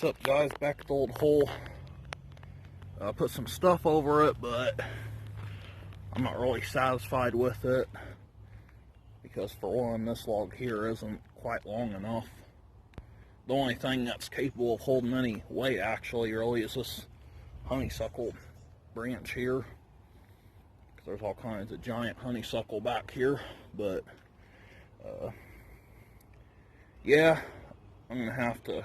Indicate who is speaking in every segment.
Speaker 1: What's up, guys? Back at the old hole. I put some stuff over it, but I'm not really satisfied with it because, for one, this log here isn't quite long enough. The only thing that's capable of holding any weight actually really is this honeysuckle branch here. There's all kinds of giant honeysuckle back here, but yeah, I'm gonna have to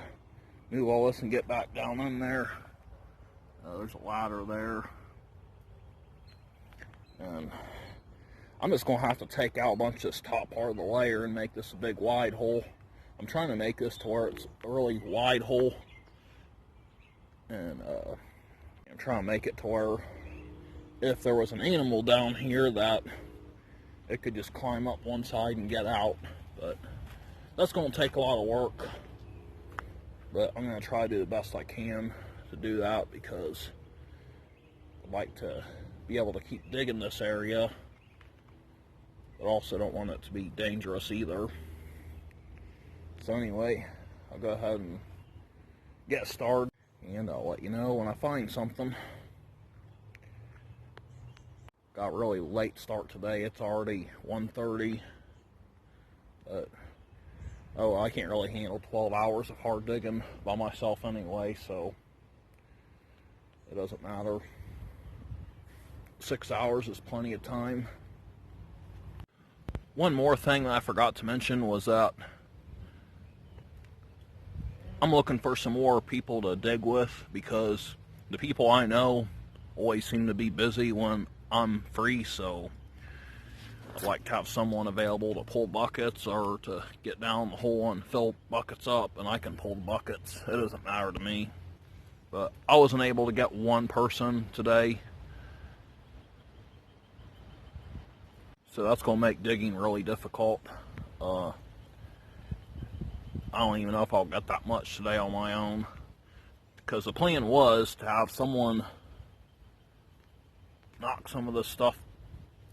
Speaker 1: move all this and get back down in there. There's a ladder there, and I'm just gonna have to take out a bunch of this top part of the layer and make this a big wide hole. I'm trying to make this to where it's a really wide hole, and I'm trying to make it to where if there was an animal down here that it could just climb up one side and get out. But that's going to take a lot of work, but I'm going to try to do the best I can to do that because I'd like to be able to keep digging this area, but also don't want it to be dangerous either. So anyway, I'll go ahead and get started, and I'll let you know when I find something. Got a really late start today. It's already 1:30, but oh, I can't really handle 12 hours of hard digging by myself anyway, so it doesn't matter. 6 hours is plenty of time. One more thing that I forgot to mention was that I'm looking for some more people to dig with, because the people I know always seem to be busy when I'm free, so I'd like to have someone available to pull buckets or to get down the hole and fill buckets up, and I can pull the buckets. It doesn't matter to me. But I wasn't able to get one person today, so that's going to make digging really difficult. I don't even know if I'll get that much today on my own, because the plan was to have someone knock some of this stuff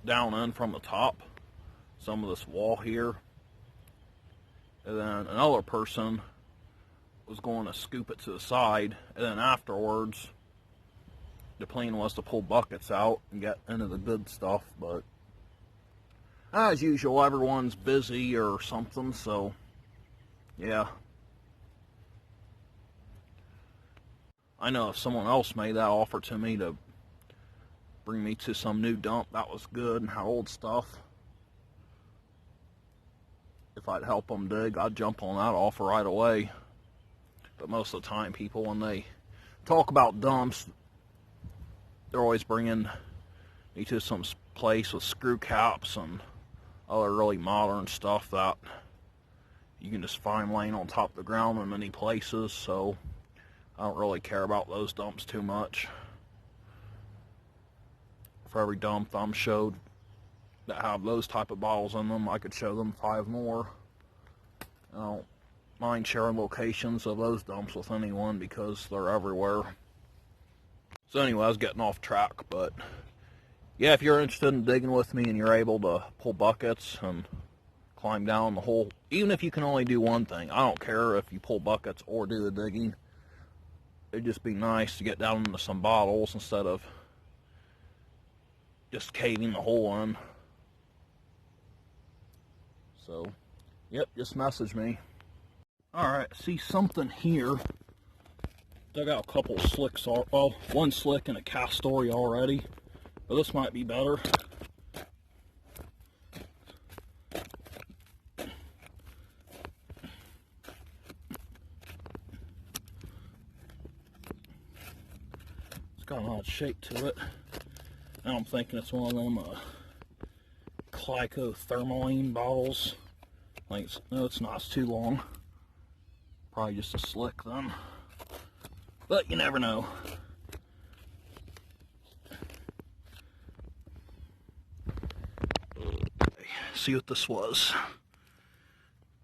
Speaker 1: down in from the top, some of this wall here, and then another person was going to scoop it to the side, and then afterwards the plan was to pull buckets out and get into the good stuff. But as usual, everyone's busy or something, so yeah. I know if someone else made that offer to me to bring me to some new dump that was good and had old stuff, if I'd help them dig, I'd jump on that offer right away. But most of the time, people, when they talk about dumps, they're always bringing me to some place with screw caps and other really modern stuff that you can just find laying on top of the ground in many places, so I don't really care about those dumps too much. For every dump I'm showed that have those type of bottles in them, I could show them 5 more. I don't mind sharing locations of those dumps with anyone because they're everywhere. So anyway, I was getting off track, but yeah, if you're interested in digging with me and you're able to pull buckets and climb down the hole, even if you can only do one thing, I don't care if you pull buckets or do the digging. It'd just be nice to get down into some bottles instead of just caving the hole in. So, yep, just message me. Alright, see something here. Dug out a couple slicks, well, one slick and a cast story already, but this might be better. It's got an odd shape to it. Now I'm thinking it's one of them clicothermaline bottles. Like, no, it's not. It's too long. Probably just a slick then. But you never know. See what this was.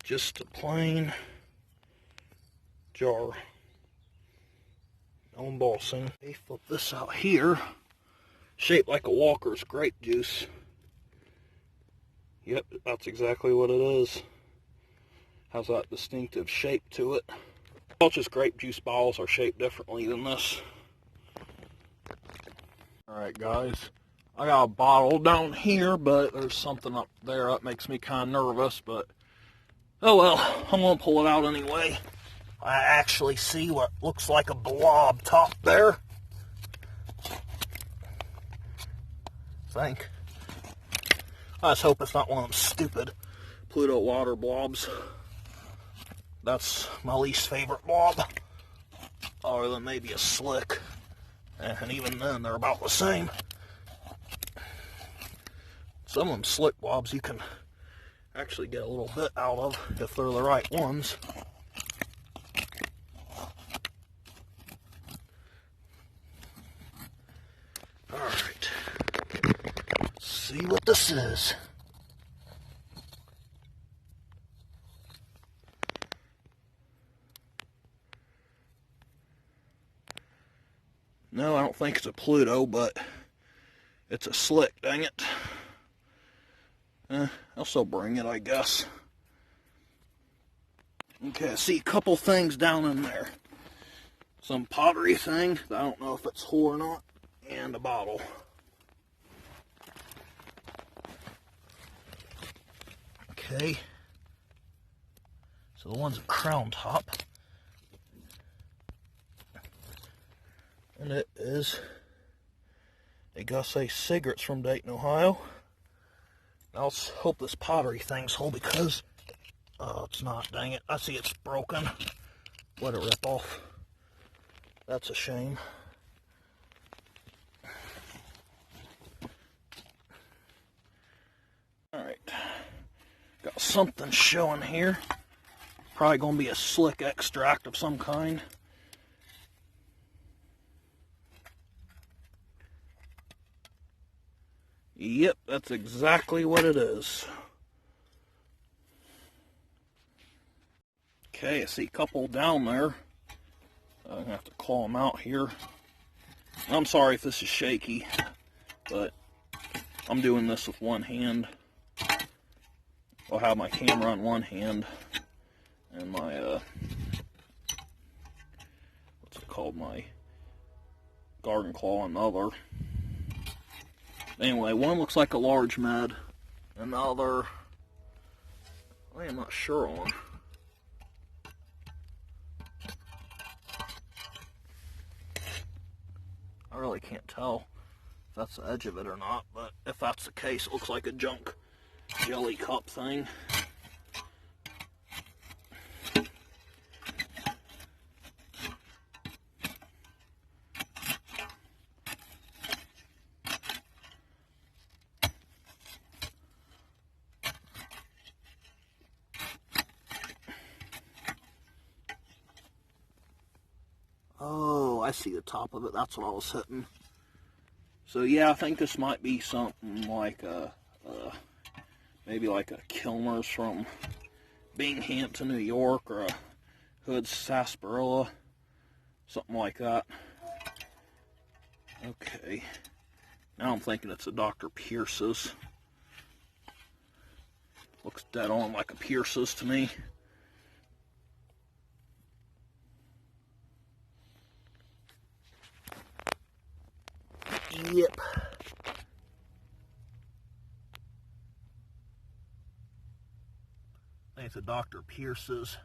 Speaker 1: Just a plain jar. No embossing. They flip this out here. Shaped like a Walker's grape juice. Yep, that's exactly what it is. Has that distinctive shape to it. Welch's grape juice bottles are shaped differently than this. Alright guys, I got a bottle down here, but there's something up there that makes me kind of nervous, but oh well, I'm going to pull it out anyway. I actually see what looks like a blob top there. I just hope it's not one of them stupid Pluto water blobs. That's my least favorite blob, other than maybe a slick, and even then they're about the same. Some of them slick blobs you can actually get a little bit out of if they're the right ones. Alright, let's see what this is. No, I don't think it's a Pluto, but it's a slick, dang it. I'll still bring it, I guess. Okay, I see a couple things down in there. Some pottery thing, I don't know if it's whole or not, and a bottle. Okay. So the one's a crown top. And it is a Gusset cigarettes from Dayton, Ohio. I'll hope this pottery thing's whole because, it's not, dang it. I see it's broken. Let it rip off. That's a shame. Alright. Got something showing here. Probably going to be a slick extract of some kind. Yep, that's exactly what it is. Okay, I see a couple down there. I'm going to have to claw them out here. I'm sorry if this is shaky, but I'm doing this with one hand. I'll have my camera in one hand and my, what's it called, my garden claw in the other. Anyway, one looks like a large med, and the other, I am not sure on. I really can't tell if that's the edge of it or not, but if that's the case, it looks like a junk jelly cup thing. Oh, I see the top of it. That's what I was hitting. So yeah, I think this might be something like a, maybe like a Kilmer's from Binghamton, New York, or a Hood's sarsaparilla, something like that. Okay, now I'm thinking it's a Dr. Pierce's. Looks dead on like a Pierce's to me. Yep. I think it's a Dr. Pierce's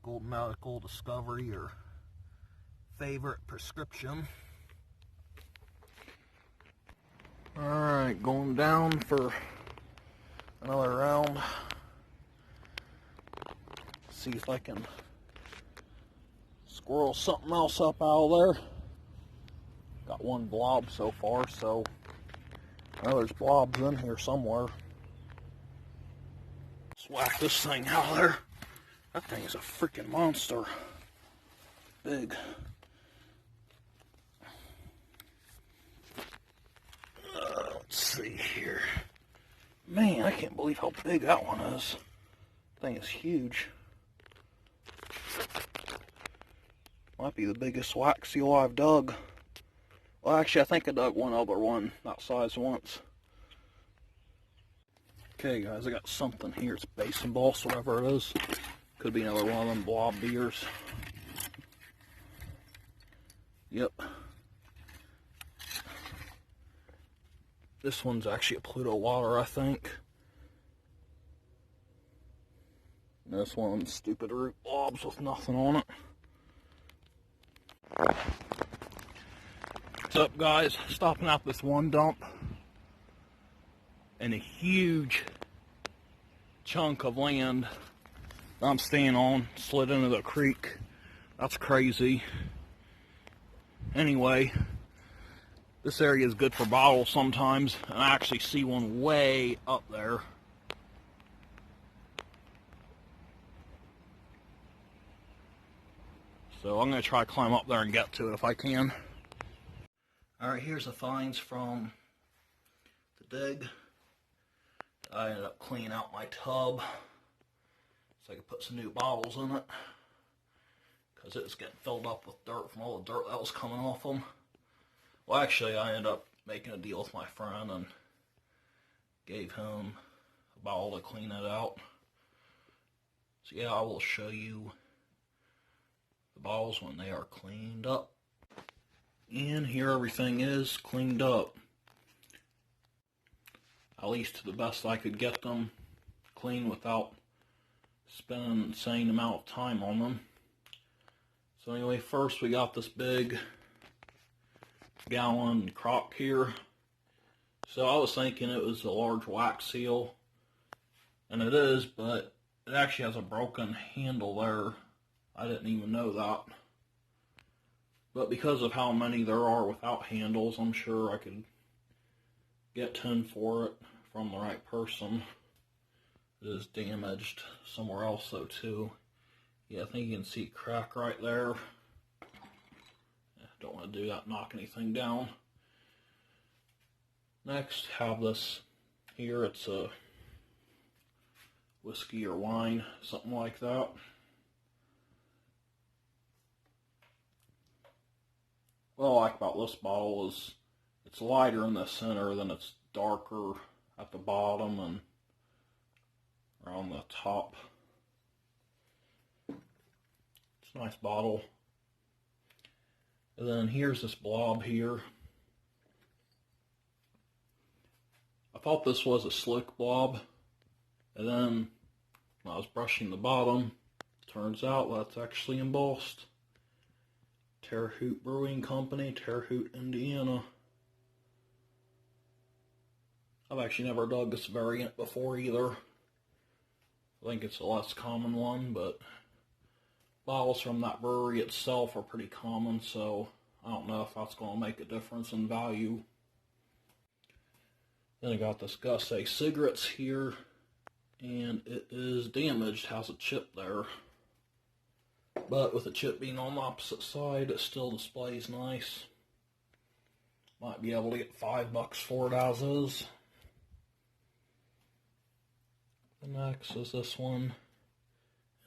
Speaker 1: Gold Medical Discovery or favorite prescription. Alright, going down for another round. See if I can squirrel something else up out of there. Got one blob so far, so I know there's blobs in here somewhere. Let's whack this thing out of there. That thing is a freaking monster. Big. Let's see here. Man, I can't believe how big that one is. That thing is huge. Might be the biggest wax seal I've dug. Well, actually, I think I dug one other one that size once. Okay, guys, I got something here. It's basin boss, whatever it is. Could be another one of them blob beers. Yep. This one's actually a Pluto water, I think. And this one's stupid root blobs with nothing on it. What's up, guys? Stopping out this one dump, and a huge chunk of land I'm staying on slid into the creek. That's crazy. Anyway, this area is good for bottles sometimes, and I actually see one way up there. So I'm going to try to climb up there and get to it if I can. Alright, here's the finds from the dig. I ended up cleaning out my tub so I could put some new bottles in it, because it was getting filled up with dirt from all the dirt that was coming off them. Well, actually, I ended up making a deal with my friend and gave him a bottle to clean it out. So yeah, I will show you the bottles when they are cleaned up. And here everything is cleaned up. At least to the best I could get them clean without spending an insane amount of time on them. So anyway, first we got this big gallon crock here. So I was thinking it was a large wax seal, and it is, but it actually has a broken handle there. I didn't even know that. But because of how many there are without handles, I'm sure I could get 10 for it from the right person. It is damaged somewhere else though too. Yeah, I think you can see a crack right there. Don't want to do that, knock anything down. Next, have this here. It's a whiskey or wine, something like that. What I like about this bottle is it's lighter in the center, then it's darker at the bottom and around the top. It's a nice bottle. And then here's this blob here. I thought this was a slick blob, and then when I was brushing the bottom, turns out that's actually embossed. Terre Haute Brewing Company, Terre Haute, Indiana. I've actually never dug this variant before either. I think it's a less common one, but bottles from that brewery itself are pretty common, so I don't know if that's going to make a difference in value. Then I got this Gus A cigarettes here, and it is damaged, has a chip there. But with the chip being on the opposite side, it still displays nice. Might be able to get $5 for it as is. The next is this one,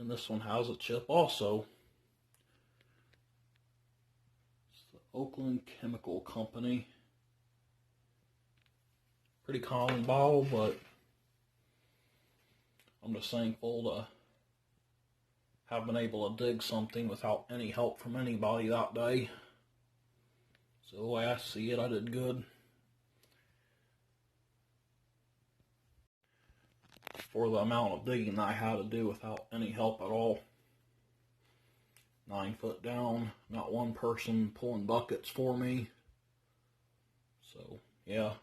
Speaker 1: and this one has a chip also. It's the Oakland Chemical Company. Pretty common bottle, but I'm just thankful to have been able to dig something without any help from anybody that day. So the way I see it, I did good. For the amount of digging I had to do without any help at all. 9 foot down, not one person pulling buckets for me. So, yeah.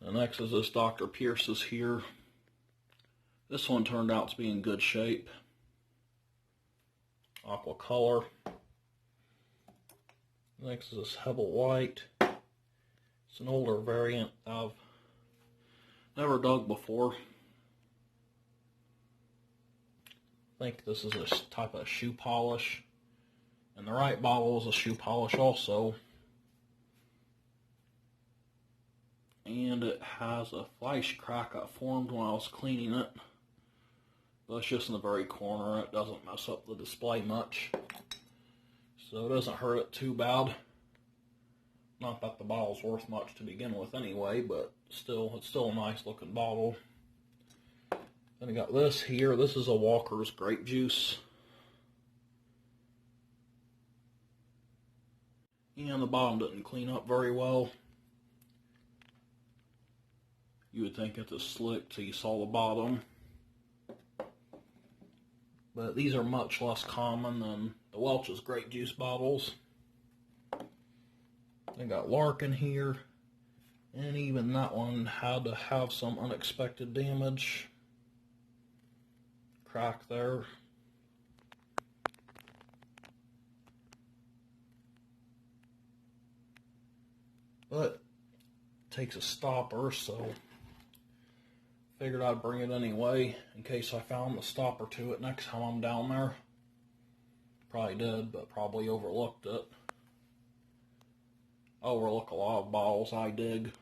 Speaker 1: The next is this Dr. Pierce's here. This one turned out to be in good shape. Aqua color. Next is this Hebel White. It's an older variant I've never dug before. I think this is a type of shoe polish. And the right bottle is a shoe polish also. And it has a flash crack that formed when I was cleaning it. But it's just in the very corner. It doesn't mess up the display much. So it doesn't hurt it too bad. Not that the bottle's worth much to begin with anyway, but still, it's still a nice looking bottle. The Then I got this here. This is a Walker's grape juice. And the bottom didn't clean up very well. You would think it's a slick till you saw the bottom. But these are much less common than the Welch's grape juice bottles. I got Larkin here. And even that one had to have some unexpected damage. Crack there. But it takes a stopper, so figured I'd bring it anyway in case I found the stopper to it next time I'm down there. Probably did, but probably overlooked it. I overlook a lot of bottles I dig.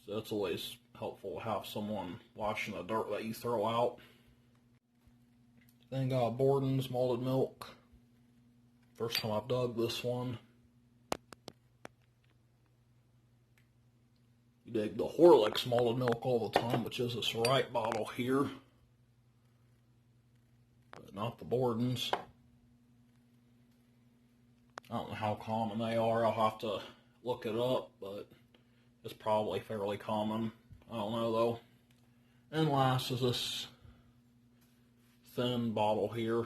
Speaker 1: So it's always helpful to have someone watching the dirt that you throw out. Then got Borden's malted milk. First time I've dug this one. You dig the Horlicks malted milk all the time, which is this right bottle here. But not the Borden's. I don't know how common they are. I'll have to look it up, but it's probably fairly common. I don't know though. And last is this thin bottle here.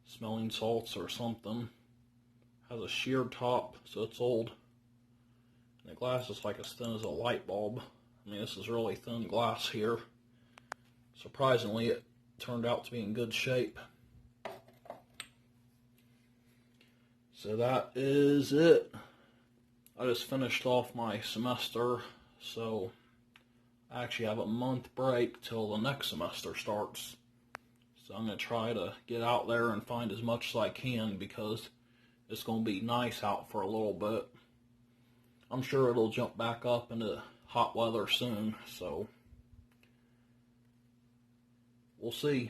Speaker 1: Smelling salts or something. Has a sheared top, so it's old. And the glass is like as thin as a light bulb. I mean, this is really thin glass here. Surprisingly, it turned out to be in good shape. So that is it. I just finished off my semester, so I actually have a month break till the next semester starts. So I'm going to try to get out there and find as much as I can because it's going to be nice out for a little bit. I'm sure it'll jump back up into hot weather soon, so we'll see.